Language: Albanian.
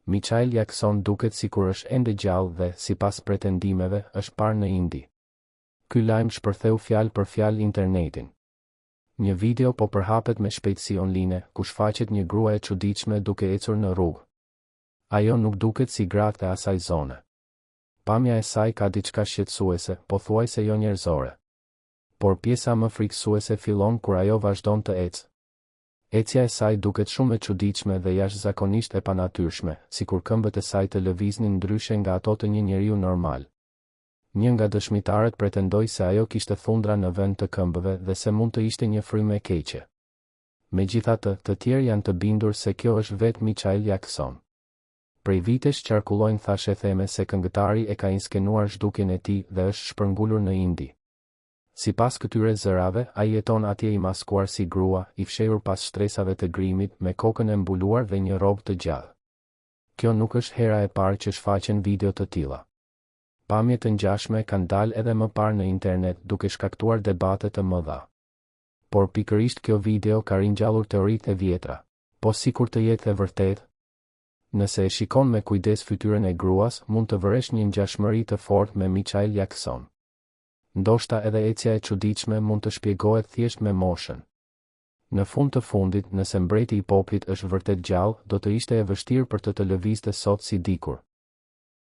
Michael Jackson duket sikur është ende gjallë dhe, sipas pretendimeve, është parë në Indi. Ky lajm shpërtheu fjalë për fjalë internetin. Një video po përhapet me shpejtësi online, ku shfaqet një grua e çuditshme duke ecur në rrugë. Ajo nuk duket si gratë e asaj zone. Pamja e saj ka diçka shqetësuese, pothuajse jo njerëzore. Por pjesa më frikësuese fillon kur ajo vazhdon të ecë. Ecja e saj duket shumë e çuditshme dhe jashtëzakonisht e panatyrshme, sikur këmbët e saj të lëviznin ndryshe nga ato të një njeriu normal. Një nga dëshmitarët pretendoi se ajo kishte thundra në vend të këmbëve dhe se mund të ishte një frymë e keqe. Megjithatë, të tjerë janë të bindur se kjo është vetë Michael Jackson. Prej vitesh qarkullojnë thashe theme se këngëtari e ka inskenuar zhdukjen e tij dhe është shpërngulur në Indi. Sipas këtyre zërave, ai jeton atje i maskuar si grua, i fshehur pas shtresave të grimit, me kokën e mbuluar dhe një robë të gjallë. Kjo nuk është hera e parë që shfaqen video të tilla. Pamje të ngjashme kanë dalë edhe më parë në internet, duke shkaktuar debate të mëdha. Por pikërisht kjo video ka ringjallur teoritë e vjetra. Po sikur të jetë e vërtetë? Nëse e shikon me kujdes fytyrën e gruas, mund të vëresh një ngjashmëri të fortë me Michael Jackson. Ndoshta edhe ecja e çuditshme mund të shpjegohet thjesht me moshën. Në fund të fundit, nëse mbreti i poplit është vërtet gjallë, do të ishte e vështirë për të lëvizte sot si dikur.